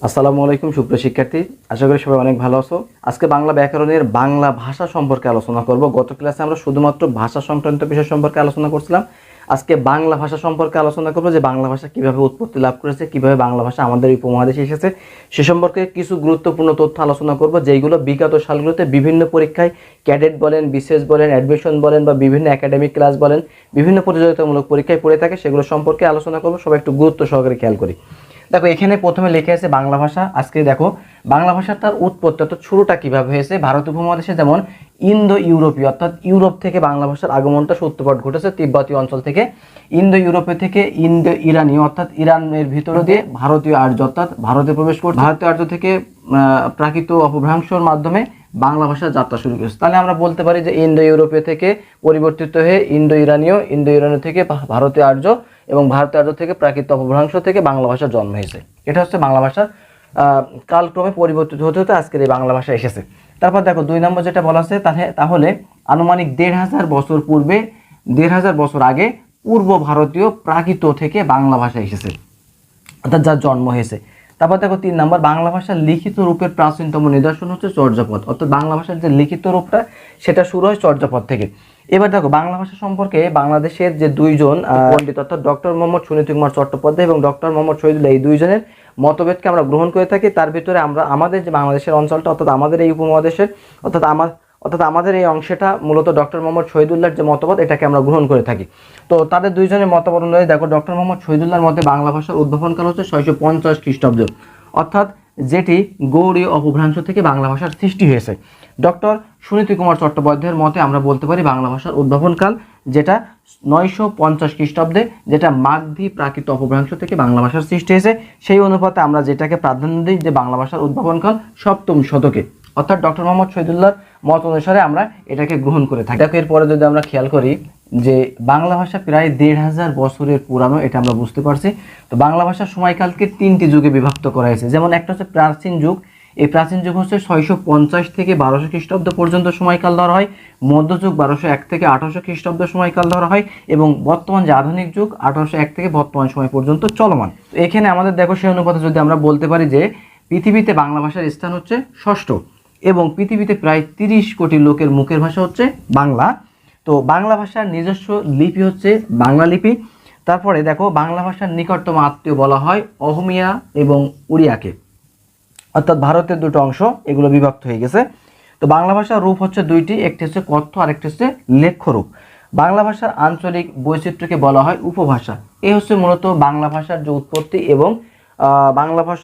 আসসালামু আলাইকুম সুপ্রিয় শিক্ষার্থী, আশা করি সবাই অনেক ভালো আছো। আজকে বাংলা ব্যাকরণের বাংলা ভাষা সম্পর্কে আলোচনা করব। গত ক্লাসে আমরা শুধুমাত্র ভাষা সংক্রান্ত বিষয় সম্পর্কে আলোচনা করছিলাম। আজকে বাংলা ভাষা সম্পর্কে আলোচনা করব, যে বাংলা ভাষা কিভাবে উৎপত্তি লাভ করেছে, কিভাবে বাংলা ভাষা আমাদের এই উপমহাদেশে এসেছে সে সম্পর্কে কিছু গুরুত্বপূর্ণ তথ্য আলোচনা করব, যেইগুলো বিগত সালগুলোতে বিভিন্ন পরীক্ষায় ক্যাডেট বলেন, বিশেষ বলেন, অ্যাডমিশন বলেন বা বিভিন্ন একাডেমিক ক্লাস বলেন, বিভিন্ন প্রতিযোগিতামূলক পরীক্ষায় পড়ে থাকে, সেগুলো সম্পর্কে আলোচনা করব। সবাই একটু গুরুত্ব সহকারে খেয়াল করি। দেখো, এখানে প্রথমে লেখা আছে বাংলা ভাষা। আজকে দেখো বাংলা ভাষার তার উৎপত্তি অর্থাৎ শুরুটা কিভাবে হয়েছে। ভারত উপমহাদেশে যেমন ইন্দো ইউরোপীয় অর্থাৎ ইউরোপ থেকে বাংলা ভাষার আগমনটা সূত্রপাত ঘটেছে তিব্বতীয় অঞ্চল থেকে। ইন্দো ইউরোপীয় থেকে ইন্দো ইরানীয় অর্থাৎ ইরানের ভিতর দিয়ে ভারতীয় আর্য অর্থাৎ ভারতে প্রবেশ করছে। ভারতীয় আর্য থেকে প্রাকৃত অপভ্রংশের মাধ্যমে বাংলা ভাষার যাত্রা শুরু করেছে। তাহলে আমরা বলতে পারি যে ইন্দো ইউরোপীয় থেকে পরিবর্তিত হয়ে ইন্দো ইরানীয়, ইন্দো ইরানীয় থেকে ভারতীয় আর্য এবং ভারতীয় আর্য থেকে প্রাকৃত অপভ্রংশ থেকে বাংলা ভাষার জন্ম হয়েছে। এটা হচ্ছে বাংলা ভাষার কালক্রমে পরিবর্তিত হতে হতে আজকের এই বাংলা ভাষা এসেছে। তারপর দেখো 2 নম্বর যেটা বলা আছে, তাহলে আনুমানিক 1500 বছর পূর্বে, 1500 বছর আগে পূর্ব ভারতীয় প্রাকৃত থেকে বাংলা ভাষা এসেছে, অর্থাৎ যার জন্ম হয়েছে। তারপর দেখো 3 নম্বর, বাংলা ভাষার লিখিত রূপের প্রাচীনতম নিদর্শন হচ্ছে চর্যাপদ, অর্থাৎ বাংলা ভাষার যে লিখিত রূপটা সেটা শুরু হয় চর্যাপদ থেকে। এবার দেখো বাংলা ভাষা সম্পর্কে বাংলাদেশের যে দুইজন পণ্ডিত অর্থাৎ ডক্টর মোহাম্মদ সুনীতি কুমার চট্টোপাধ্যায় এবং ডক্টর মোহাম্মদ শহীদুল্লাহ, এই দুইজনের মতভেদকে আমরা গ্রহণ করে থাকি। তার ভিতরে আমরা আমাদের যে বাংলাদেশের অঞ্চলটা অর্থাৎ আমাদের এই উপমহাদেশের অর্থাৎ আমাদের এই অংশটা মূলত ডক্টর মোহাম্মদ শহীদুল্লাহর যে মতবাদ এটাকে আমরা গ্রহণ করে থাকি। তো তাদের দুইজনের মতবাদ অনুযায়ী দেখো ডক্টর মোহাম্মদ শহীদুল্লাহর মতে বাংলা ভাষার উদ্ভাবনকাল হচ্ছে 650 খ্রিস্টাব্দ, অর্থাৎ যেটি গৌড়ীয় অপভ্রংশ থেকে বাংলা ভাষার সৃষ্টি হয়েছে। ডক্টর সুনীতি কুমার চট্টোপাধ্যায়ের মতে আমরা বলতে পারি বাংলা ভাষার উদ্ভাবনকাল যেটা 950 খ্রিস্টাব্দে, যেটা মাগধী প্রাকৃত অপভ্রংশ থেকে বাংলা ভাষার সৃষ্টি হয়েছে। সেই অনুপাতে আমরা যেটাকে প্রাধান্য দিই যে বাংলা ভাষার উদ্ভাবনকাল 7ম শতকে, অর্থাৎ ডক্টর মোহাম্মদ শহীদুল্লাহর মত অনুসারে আমরা এটাকে গ্রহণ করে থাকি। দেখো এরপরে যদি আমরা খেয়াল করি যে বাংলা ভাষা প্রায় 1500 বছরের পুরানো, এটা আমরা বুঝতে পারছি। তো বাংলা ভাষার সময়কালকে 3টি যুগে বিভক্ত করা হয়েছে। যেমন একটা হচ্ছে প্রাচীন যুগ, এই প্রাচীন যুগ হচ্ছে 650 থেকে 1200 খ্রিস্টাব্দ পর্যন্ত সময়কাল ধরা হয়। মধ্যযুগ 1201 থেকে 1800 খ্রিস্টাব্দ সময়কাল ধরা হয় এবং বর্তমান যে আধুনিক যুগ 1801 থেকে বর্তমান সময় পর্যন্ত চলমান। তো এখানে আমাদের দেখো সেই অনুপাতে যদি আমরা বলতে পারি যে পৃথিবীতে বাংলা ভাষার স্থান হচ্ছে 6ষ্ঠ এবং পৃথিবীতে প্রায় 30 কোটি লোকের মুখের ভাষা হচ্ছে বাংলা। তো বাংলা ভাষার নিজস্ব লিপি হচ্ছে বাংলা লিপি। তারপরে দেখো বাংলা ভাষার নিকটতম আত্মীয় বলা হয় অহমিয়া এবং উড়িয়াকে, অর্থাৎ ভারতের দুটো অংশ, এগুলো বিভক্ত হয়ে গেছে। তো বাংলা ভাষার রূপ হচ্ছে 2টি, একটি হচ্ছে কথ্য আর একটি হচ্ছে লেখ্য রূপ। বাংলা ভাষার আঞ্চলিক বৈচিত্র্যকে বলা হয় উপভাষা। এই হচ্ছে মূলত বাংলা ভাষার যে উৎপত্তি এবং বাংলা ভাষা